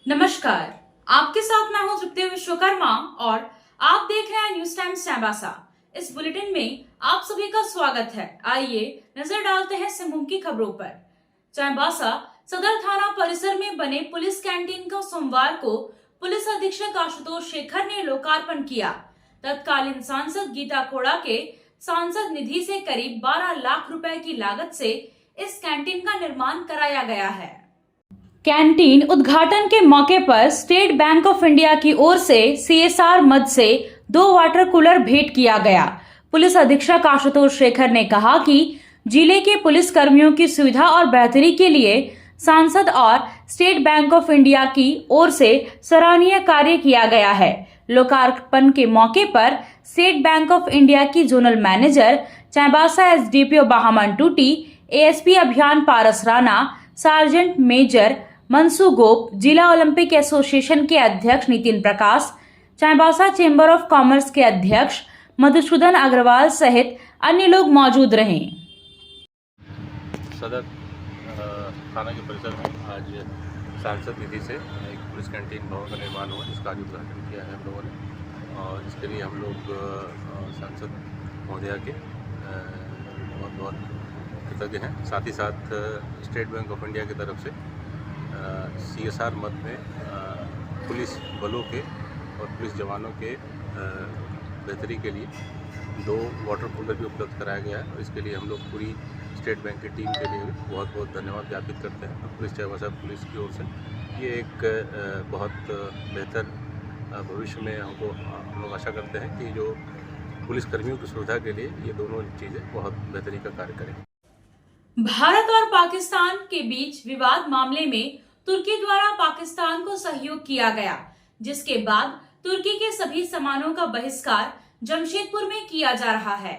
नमस्कार, आपके साथ मैं हूं तृप्ति विश्वकर्मा और आप देख रहे हैं न्यूज टाइम्स चाईबासा। इस बुलेटिन में आप सभी का स्वागत है। आइए नजर डालते हैं सिंहभूम की खबरों पर। चाईबासा सदर थाना परिसर में बने पुलिस कैंटीन का सोमवार को पुलिस अधीक्षक आशुतोष शेखर ने लोकार्पण किया। तत्कालीन सांसद गीता कोड़ा के सांसद निधि से करीब 12 लाख रुपए की लागत से इस कैंटीन का निर्माण कराया गया है। कैंटीन उद्घाटन के मौके पर स्टेट बैंक ऑफ इंडिया की ओर से CSR मद से 2 वाटर कूलर भेंट किया गया। पुलिस अधीक्षक आशुतोष शेखर ने कहा कि जिले के पुलिस कर्मियों की सुविधा और बेहतरी के लिए सांसद और स्टेट बैंक ऑफ इंडिया की ओर से सराहनीय कार्य किया गया है। लोकार्पण के मौके पर स्टेट बैंक ऑफ इंडिया की जोनल मैनेजर चाईबासा SDPO बाहामन टूटी, ASP अभियान पारस राणा, सार्जेंट मेजर मनसू गोप, जिला ओलंपिक एसोसिएशन के अध्यक्ष नितिन प्रकाश, चाईबासा चेंबर ऑफ कॉमर्स के अध्यक्ष मधुसूदन अग्रवाल सहित अन्य लोग मौजूद रहे। सदर थाना के परिसर में आज सांसद निधि से एक पुलिस कैंटीन भवन का निर्माण हुआ, जिसका आज उद्घाटन किया है हम लोगों ने। और इसके लिए हम लोग सांसद महोदया के बहुत बहुत कृतज्ञ हैं। साथ ही साथ स्टेट बैंक ऑफ इंडिया की तरफ से CSR मद में पुलिस बलों के और पुलिस जवानों के बेहतरी के लिए 2 वाटर कूलर भी उपलब्ध कराया गया है। और इसके लिए हम लोग पूरी स्टेट बैंक की टीम के लिए भी बहुत बहुत धन्यवाद ज्ञापित करते हैं। पुलिस चाईबासा पुलिस की ओर से ये एक बहुत बेहतर भविष्य में हम लोग आशा करते हैं कि जो पुलिस कर्मियों की सुविधा के लिए ये दोनों चीज़ें बहुत बेहतरी का कार्य करें। भारत और पाकिस्तान के बीच विवाद मामले में तुर्की द्वारा पाकिस्तान को सहयोग किया गया, जिसके बाद तुर्की के सभी सामानों का बहिष्कार जमशेदपुर में किया जा रहा है।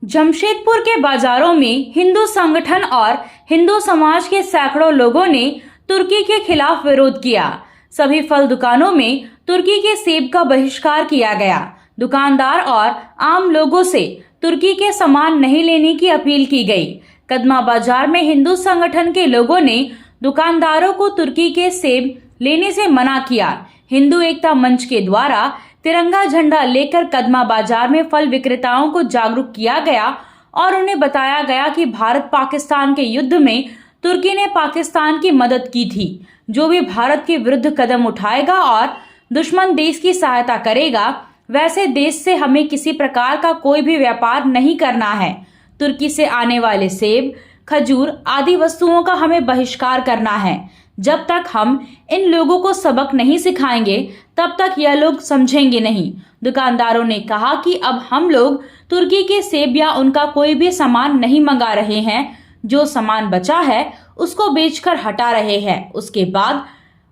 जमशेदपुर के बाजारों में हिंदू संगठन और हिंदू समाज के सैकड़ों लोगों ने तुर्की के खिलाफ विरोध किया। सभी फल दुकानों में तुर्की के सेब का बहिष्कार किया गया। दुकानदार और आम लोगों से तुर्की के सामान नहीं लेने की अपील की गई। कदमा बाजार में हिंदू संगठन के लोगों ने दुकानदारों को तुर्की के सेब लेने से मना किया। हिंदू एकता मंच के द्वारा तिरंगा झंडा लेकर कदमा बाजार में फल विक्रेताओं को जागरूक किया गया और उन्हें बताया गया कि भारत पाकिस्तान के युद्ध में तुर्की ने पाकिस्तान की मदद की थी। जो भी भारत के विरुद्ध कदम उठाएगा और दुश्मन देश की सहायता करेगा, वैसे देश से हमें किसी प्रकार का कोई भी व्यापार नहीं करना है। तुर्की से आने वाले सेब, खजूर आदि वस्तुओं का हमें बहिष्कार करना है। जब तक हम इन लोगों को सबक नहीं सिखाएंगे, तब तक यह लोग समझेंगे नहीं। दुकानदारों ने कहा कि अब हम लोग तुर्की के सेब या उनका कोई भी सामान नहीं मंगा रहे हैं। जो सामान बचा है उसको बेचकर हटा रहे हैं। उसके बाद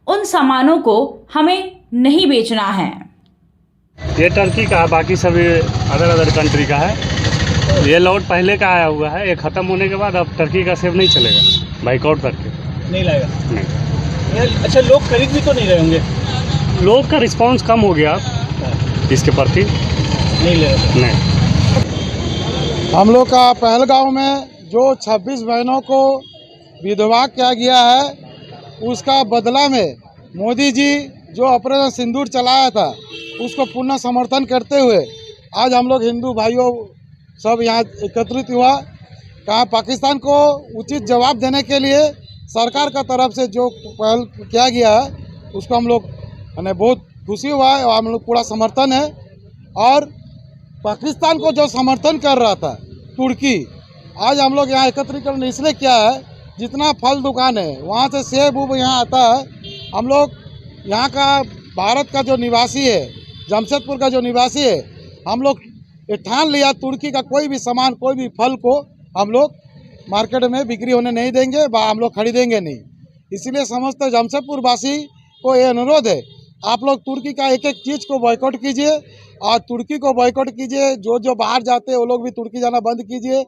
उन सामानों को हमें नहीं बेचना है। ये टर्की का है, बाकी सभी अदर कंट्री का है। ये लॉट पहले का आया हुआ है। ये ख़त्म होने के बाद अब टर्की का सेब नहीं चलेगा, बाइकआउट करके नहीं लाएगा। नहीं। अच्छा, लोग खरीद भी तो नहीं रहे होंगे? लोग का रिस्पांस कम हो गया इसके प्रति, नहीं ले रहे। नहीं। हम लोग का पहलगांव में जो 26 बहनों को विधवा किया गया है, उसका बदला में मोदी जी जो ऑपरेशन सिंदूर चलाया था, उसको पूर्ण समर्थन करते हुए आज हम लोग हिंदू भाइयों सब यहाँ एकत्रित हुआ। कहा पाकिस्तान को उचित जवाब देने के लिए सरकार का तरफ से जो पहल किया गया है, उसको हम लोग हमें बहुत खुशी हुआ है और हम लोग पूरा समर्थन है। और पाकिस्तान को जो समर्थन कर रहा था तुर्की, आज हम लोग यहाँ एकत्रीकरण इसलिए किया है, जितना फल दुकान है वहाँ से सेब उब यहाँ आता है। हम लोग यहाँ का भारत का जो निवासी है, जमशेदपुर का जो निवासी है, हम लोग ये ठान लिया तुर्की का कोई भी सामान, कोई भी फल को हम लोग मार्केट में बिक्री होने नहीं देंगे, हम लोग खरीदेंगे नहीं। इसलिए समस्त जमशेदपुर वासी को ये अनुरोध है, आप लोग तुर्की का एक एक चीज़ को बॉयकॉट कीजिए और तुर्की को बॉयकॉट कीजिए। जो बाहर जाते हैं वो लोग भी तुर्की जाना बंद कीजिए।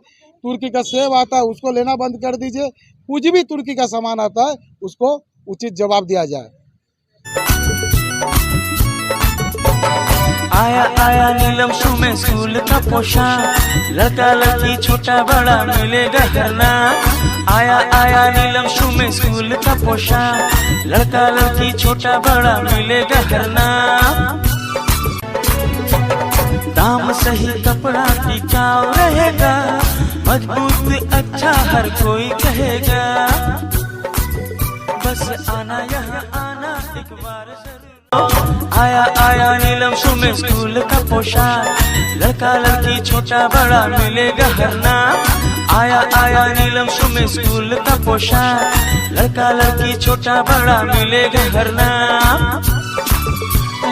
तुर्की का सेब आता है उसको लेना बंद कर दीजिए। कुछ भी तुर्की का सामान आता है उसको उचित जवाब दिया जाए। आया आया नीलम शू में स्कूल का पोशाक, लड़का लड़की छोटा बड़ा मिलेगा हर नाम। आया आया नीलम शू में स्कूल का पोशाक, लड़का लड़की छोटा बड़ा मिलेगा हर नाम। दाम सही कपड़ा टिकाऊ रहेगा, मजबूत अच्छा हर कोई कहेगा। बस आना यहाँ आना एक बार जरूर। आया आया नीलम शू में स्कूल का पोशाक, लड़का लड़की छोटा बड़ा मिलेगा हर नाम। आया आया नीलम शू में स्कूल का पोशाक, लड़का लड़की छोटा बड़ा मिलेगा हर नाम।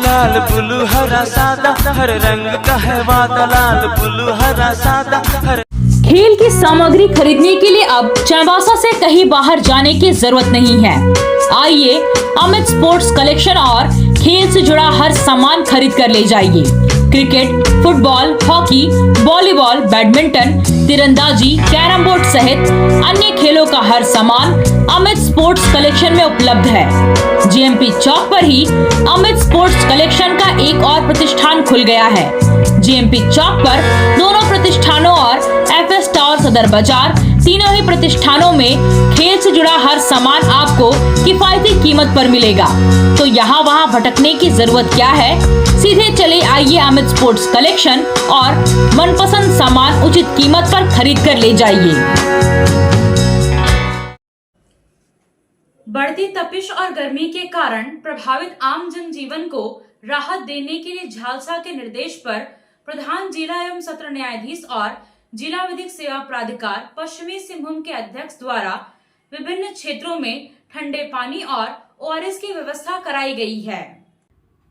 लाल ब्लू हरा सादा हर रंग का है वादा, लाल ब्लू हरा सादा हर। खेल की सामग्री खरीदने के लिए अब चाईबासा से कहीं बाहर जाने की जरूरत नहीं है। आइए अमित स्पोर्ट्स कलेक्शन और खेल से जुड़ा हर सामान खरीद कर ले जाइए। Cricket, football, hockey, volleyball, badminton, तीरंदाजी, कैरम बोर्ड सहित अन्य खेलों का हर सामान अमित स्पोर्ट्स कलेक्शन में उपलब्ध है। जीएमपी चौक पर ही अमित स्पोर्ट्स कलेक्शन का एक और प्रतिष्ठान खुल गया है। जीएमपी चौक पर दोनों प्रतिष्ठानों और एफएस टावर सदर बाजार तीनों ही प्रतिष्ठानों में खेल से जुड़ा हर सामान आपको किफायती कीमत पर मिलेगा। तो यहाँ वहाँ भटकने की जरूरत क्या है, सीधे चले आइए अमित स्पोर्ट्स कलेक्शन और मनपसंद सामान उचित कीमत पर खरीद कर ले जाइए। बढ़ती तपिश और गर्मी के कारण प्रभावित आम जनजीवन को राहत देने के लिए झालसा के निर्देश पर प्रधान जिला एवं सत्र न्यायाधीश और जिला विधिक सेवा प्राधिकार पश्चिमी सिंहभूम के अध्यक्ष द्वारा विभिन्न क्षेत्रों में ठंडे पानी और ओआरएस की व्यवस्था कराई गई है।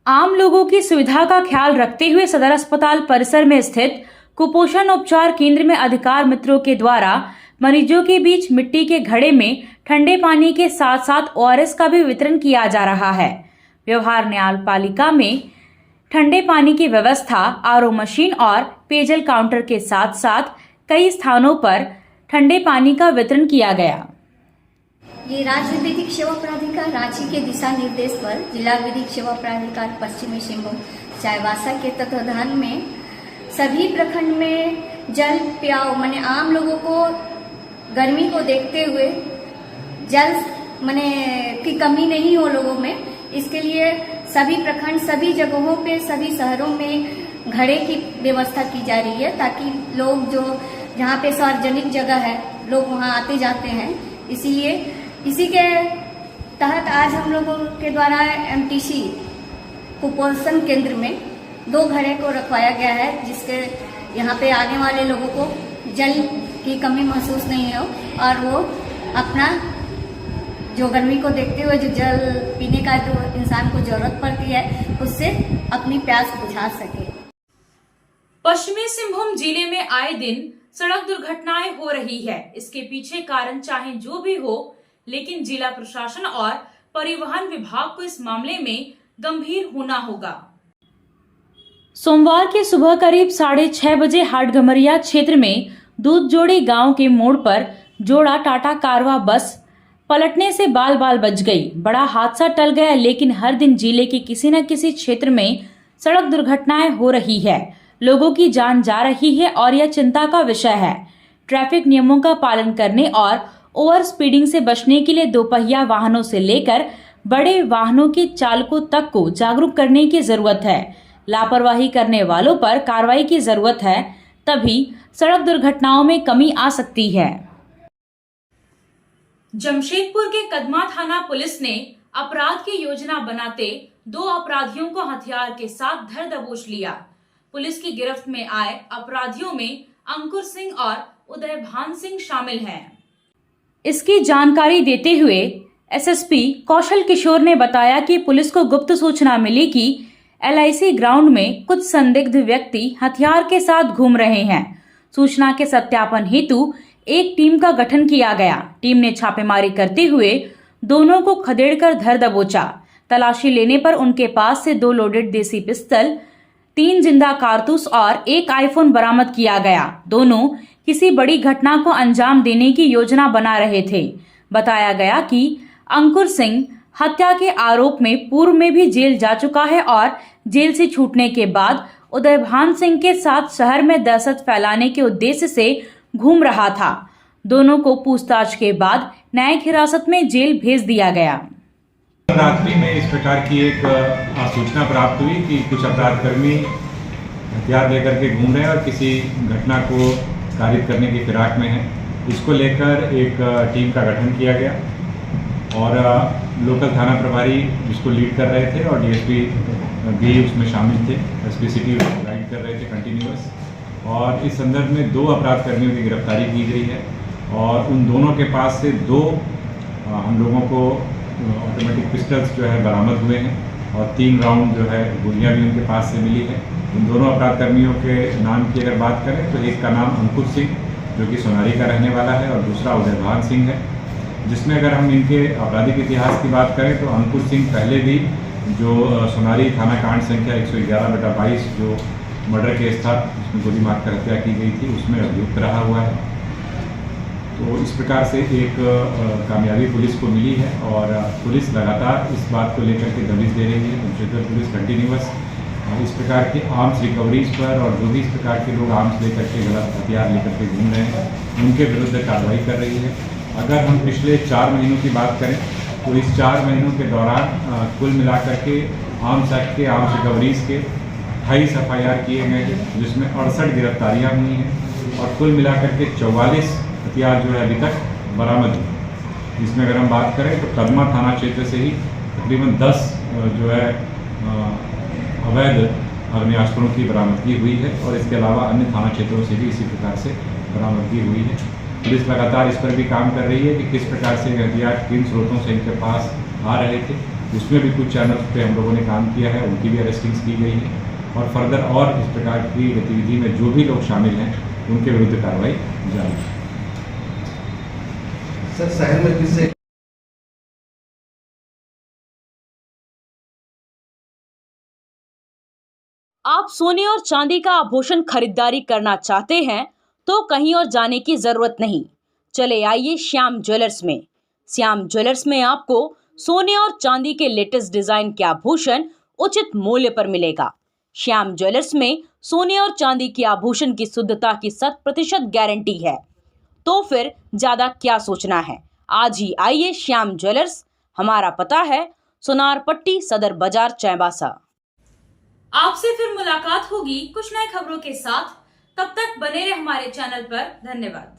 आम लोगों की सुविधा का ख्याल रखते हुए सदर अस्पताल परिसर में स्थित कुपोषण उपचार केंद्र में अधिकार मित्रों के द्वारा मरीजों के बीच मिट्टी के घड़े में ठंडे पानी के साथ साथ ओआरएस का भी वितरण किया जा रहा है। व्यवहार न्यायपालिका में ठंडे पानी की व्यवस्था, आरओ मशीन और पेयजल काउंटर के साथ साथ कई स्थानों पर ठंडे पानी का वितरण किया गया। ये राज्य विधिक सेवा प्राधिकार रांची के दिशा निर्देश पर जिला विधिक सेवा प्राधिकार पश्चिमी सिंहभूम चाईबासा के तत्वाधान में सभी प्रखंड में जल पियाओ माने आम लोगों को गर्मी को देखते हुए जल माने की कमी नहीं हो लोगों में, इसके लिए सभी प्रखंड, सभी जगहों पे, सभी शहरों में घड़े की व्यवस्था की जा रही है ताकि लोग जो जहाँ पे सार्वजनिक जगह है लोग वहाँ आते जाते हैं। इसीलिए इसी के तहत आज हम लोगों के द्वारा एमटीसी कुपोषण केंद्र में 2 घड़े को रखवाया गया है, जिसके यहाँ पे आने वाले लोगों को जल की कमी महसूस नहीं हो और वो अपना जो गर्मी को देखते हुए जो जल पीने का जो इंसान को जरूरत पड़ती है उससे अपनी प्यास बुझा सके। पश्चिमी सिंहभूम जिले में आए दिन सड़क दुर्घटनाएं हो रही है। इसके पीछे कारण चाहे जो भी हो, लेकिन जिला प्रशासन और परिवहन विभाग को इस मामले में गंभीर होना होगा। सोमवार की सुबह करीब 6:30 बजे हाटगमरिया क्षेत्र में दूध जोड़ी गांव के मोड़ पर जोड़ा टाटा कारवा बस पलटने से बाल बाल बच गई। बड़ा हादसा टल गया, लेकिन हर दिन जिले के किसी न किसी क्षेत्र में सड़क दुर्घटनाएं हो रही है, लोगों की जान जा रही है और यह चिंता का विषय है। ट्रैफिक नियमों का पालन करने और ओवर स्पीडिंग से बचने के लिए दोपहिया वाहनों से लेकर बड़े वाहनों के चालकों तक को जागरूक करने की जरूरत है। लापरवाही करने वालों पर कार्रवाई की जरूरत है, तभी सड़क दुर्घटनाओं में कमी आ सकती है। जमशेदपुर के कदमा थाना पुलिस ने अपराध की योजना बनाते 2 अपराधियों को हथियार के साथ धर दबोच लिया। पुलिस की गिरफ्त में आए अपराधियों में अंकुर सिंह और उदय भान सिंह शामिल हैं। इसकी जानकारी देते हुए एसएसपी कौशल किशोर ने बताया कि पुलिस को गुप्त सूचना मिली कि LIC ग्राउंड में कुछ संदिग्ध व्यक्ति हथियार के साथ घूम रहे हैं। सूचना के सत्यापन हेतु एक टीम का गठन किया गया। टीम ने छापेमारी करते हुए दोनों को खदेड़कर धर दबोचा। तलाशी लेने पर उनके पास से 2 लोडेड देसी पिस्तल, 3 जिंदा कारतूस और 1 आईफोन बरामद किया गया। दोनों किसी बड़ी घटना को अंजाम देने की योजना बना रहे थे। बताया गया कि अंकुर सिंह हत्या के आरोप में पूर्व में भी जेल जा चुका है और जेल से छूटने के बाद उदयभान सिंह के साथ शहर में दहशत फैलाने के उद्देश्य से घूम रहा था। दोनों को पूछताछ के बाद न्यायिक हिरासत में जेल भेज दिया गया। रात्रि में इस प्रकार की एक सूचना प्राप्त हुई कि कुछ अपराधकर्मी हथियार लेकर के घूम रहे हैं और किसी घटना को कारित करने की फिराक में है। इसको लेकर एक टीम का गठन किया गया और लोकल थाना प्रभारी जिसको लीड कर रहे थे और डीएसपी भी उसमें शामिल थे, एसपी सिटी गाइड कर रहे थे कंटिन्यूअस। और इस संदर्भ में 2 अपराधकर्मियों की गिरफ्तारी की गई है और उन दोनों के पास से 2 हम लोगों को ऑटोमेटिक पिस्टल्स जो है बरामद हुए हैं और 3 राउंड जो है गोलियां भी उनके पास से मिली है। इन दोनों अपराधकर्मियों के नाम की अगर बात करें तो एक का नाम अंकुर सिंह जो कि सोनारी का रहने वाला है और दूसरा उदयभान सिंह है, जिसमें अगर हम इनके आपराधिक इतिहास की बात करें तो अंकुर सिंह पहले भी जो सोनारी थाना कांड संख्या 111/22 जो मर्डर केस था जिसमें गोली मारकर हत्या की गई थी उसमें अभियुक्त रहा हुआ है। तो इस प्रकार से एक कामयाबी पुलिस को मिली है और पुलिस लगातार इस बात को लेकर के दबिश दे रही है। क्षेत्रीय पुलिस कंटिन्यूअस इस प्रकार के आर्म्स रिकवरीज पर और जो भी इस प्रकार के लोग आर्म्स लेकर के गलत हथियार लेकर के घूम रहे हैं उनके विरुद्ध कार्रवाई कर रही है। अगर हम पिछले 4 महीनों की बात करें तो इस 4 महीनों के दौरान कुल मिलाकर के आर्म्स एक्ट के आर्म्स रिकवरीज के 28 FIR किए गए हैं, जिसमें 68 गिरफ्तारियाँ हुई हैं और कुल मिलाकर के 44 हथियार जो है अभी तक बरामद हुए। इसमें अगर हम बात करें तो कदमा थाना क्षेत्र से ही तकरीबन 10 जो है अवैध आग्नेयास्त्रों की बरामदगी हुई है और इसके अलावा अन्य थाना क्षेत्रों से भी इसी प्रकार से बरामदगी हुई है। पुलिस लगातार इस पर भी काम कर रही है कि किस प्रकार से हथियार किन स्रोतों से इनके पास आ रहे थे। उसमें भी कुछ चैनल्स पे हम लोगों ने काम किया है, उनकी भी अरेस्टिंग्स की गई है और फर्दर और इस प्रकार की गतिविधि में जो भी लोग शामिल हैं उनके विरुद्ध कार्रवाई जारी है। सर शहर में किससे आप सोने और चांदी का आभूषण खरीदारी करना चाहते हैं तो कहीं और जाने की जरूरत नहीं, चले आइए श्याम ज्वेलर्स में। श्याम ज्वेलर्स में आपको सोने और चांदी के लेटेस्ट डिजाइन के आभूषण उचित मूल्य पर मिलेगा। श्याम ज्वेलर्स में सोने और चांदी के आभूषण की शुद्धता की 100% गारंटी है। तो फिर ज्यादा क्या सोचना है, आज ही आइए श्याम ज्वेलर्स। हमारा पता है सोनारपट्टी सदर बाजार चाईबासा। आपसे फिर मुलाकात होगी कुछ नई खबरों के साथ। तब तक बने रहे हमारे चैनल पर। धन्यवाद।